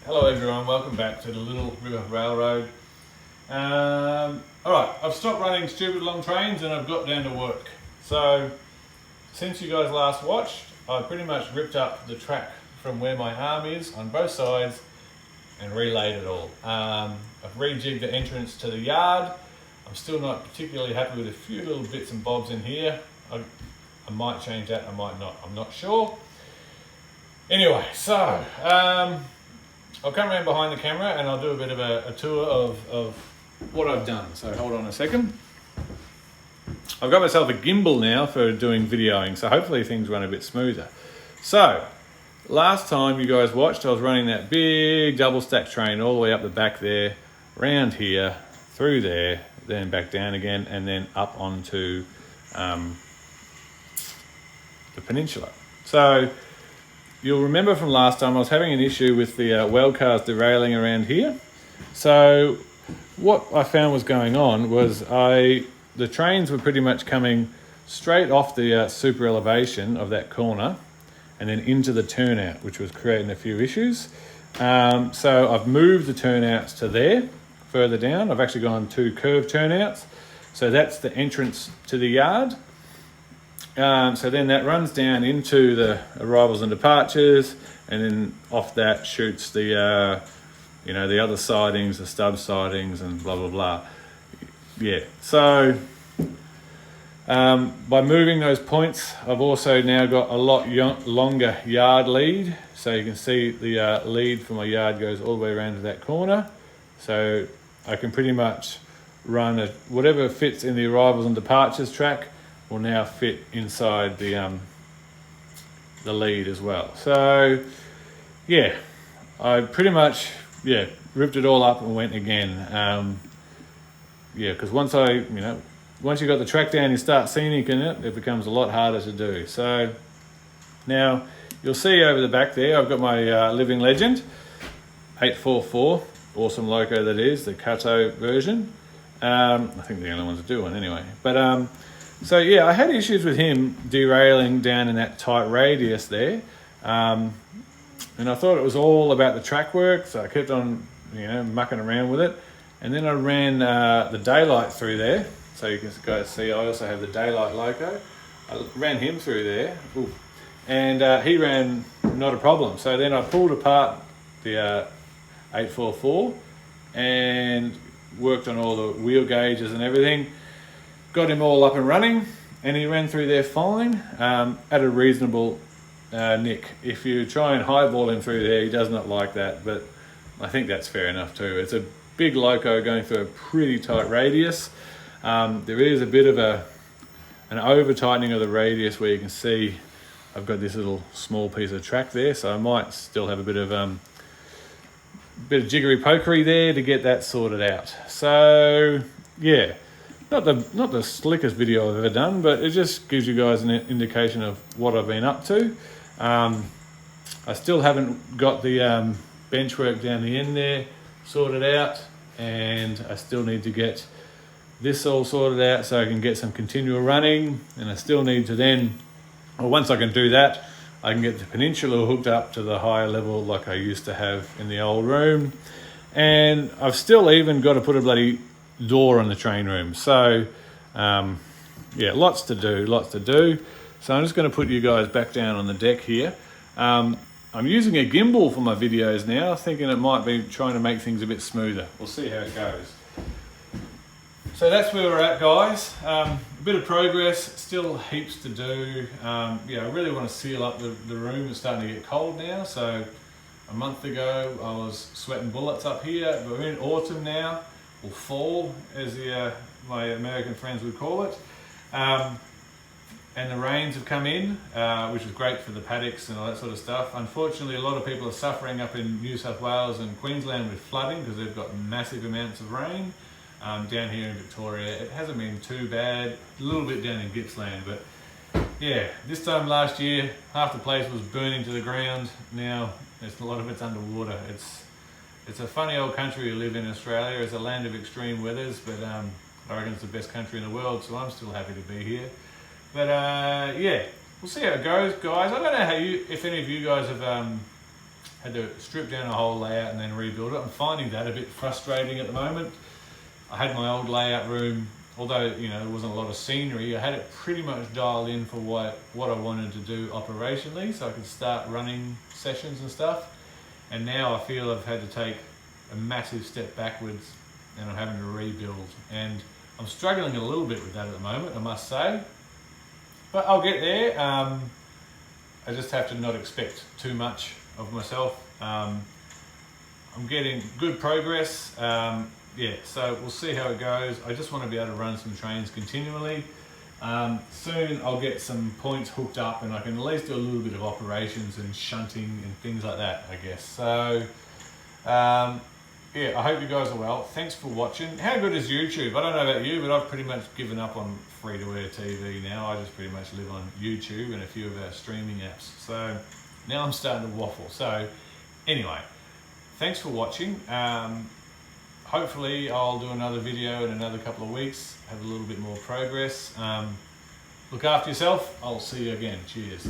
Hello everyone, welcome back to the Little River Railroad. Alright, I've stopped running stupid long trains and I've got down to work. So, since you guys last watched, I pretty much ripped up the track from where my arm is on both sides and relayed it all. I've rejigged the entrance to the yard. I'm still not particularly happy with a few little bits and bobs in here. I might change that, I might not, I'm not sure. Anyway, so I'll come around behind the camera and I'll do a bit of a tour of what I've done. So hold on a second. I've got myself a gimbal now for doing videoing, so hopefully things run a bit smoother. So, last time you guys watched, I was running that big double stack train all the way up the back there, round here, through there, then back down again, and then up onto the peninsula. So, you'll remember from last time I was having an issue with the well cars derailing around here. So what I found was going on was the trains were pretty much coming straight off the super elevation of that corner and then into the turnout, which was creating a few issues. So I've moved the turnouts to there, further down. I've actually gone 2 curved turnouts. So that's the entrance to the yard. So then that runs down into the arrivals and departures, and then off that shoots the, the other sidings, the stub sidings, and blah, blah, blah. Yeah, so by moving those points, I've also now got a lot longer yard lead. So you can see the lead for my yard goes all the way around to that corner. So I can pretty much run whatever fits in the arrivals and departures track will now fit inside the lead as well. So yeah, I pretty much ripped it all up and went again. Because once you got the track down, you start scenic in it, it becomes a lot harder to do. So now you'll see over the back there, I've got my Living Legend 844, awesome loco that is, the Kato version. I think the only ones that do one anyway. But so yeah, I had issues with him derailing down in that tight radius there. And I thought it was all about the track work, so I kept on, mucking around with it. And then I ran the daylight through there. So you can guys see I also have the daylight loco. I ran him through there. Ooh. And he ran not a problem. So then I pulled apart the 844 and worked on all the wheel gauges and everything. Got him all up and running, and he ran through there fine, at a reasonable nick. If you try and highball him through there, he does not like that, but I think that's fair enough too. It's a big loco going through a pretty tight radius. There is a bit of an over tightening of the radius where you can see I've got this little small piece of track there, so I might still have a bit of jiggery pokery there to get that sorted out. So yeah, not the slickest video I've ever done, but it just gives you guys an indication of what I've been up to. I still haven't got the bench work down the end there sorted out, and I still need to get this all sorted out so I can get some continual running, and I still need to then, once I can do that, I can get the peninsula hooked up to the higher level like I used to have in the old room. And I've still even got to put a bloody door on the train room. So yeah, lots to do. So I'm just going to put you guys back down on the deck here. I'm using a gimbal for my videos now, thinking it might be trying to make things a bit smoother. We'll see how it goes. So that's where we're at, guys. A bit of progress, still heaps to do. I really want to seal up the room. It's starting to get cold now. So a month ago I was sweating bullets up here. We're in autumn now, or fall as my American friends would call it. And the rains have come in, which is great for the paddocks and all that sort of stuff. Unfortunately, a lot of people are suffering up in New South Wales and Queensland with flooding because they've got massive amounts of rain. Down here in Victoria, it hasn't been too bad. A little bit down in Gippsland, but yeah, this time last year, half the place was burning to the ground. Now, a lot of it's underwater. It's a funny old country we live in, Australia. It's a land of extreme weathers, but I reckon it's the best country in the world, so I'm still happy to be here. But yeah, we'll see how it goes, guys. I don't know if any of you guys have had to strip down a whole layout and then rebuild it. I'm finding that a bit frustrating at the moment. I had my old layout room, although there wasn't a lot of scenery, I had it pretty much dialed in for what I wanted to do operationally, so I could start running sessions and stuff. And now I feel I've had to take a massive step backwards and I'm having to rebuild. And I'm struggling a little bit with that at the moment, I must say. But I'll get there. I just have to not expect too much of myself. I'm getting good progress. Yeah, so we'll see how it goes. I just want to be able to run some trains continually. Soon I'll get some points hooked up and I can at least do a little bit of operations and shunting and things like that, I guess. So, yeah, I hope you guys are well. Thanks for watching. How good is YouTube? I don't know about you, but I've pretty much given up on free-to-air TV now. I just pretty much live on YouTube and a few of our streaming apps. So now I'm starting to waffle. So anyway, thanks for watching. Hopefully I'll do another video in another couple of weeks, have a little bit more progress. Look after yourself. I'll see you again. Cheers.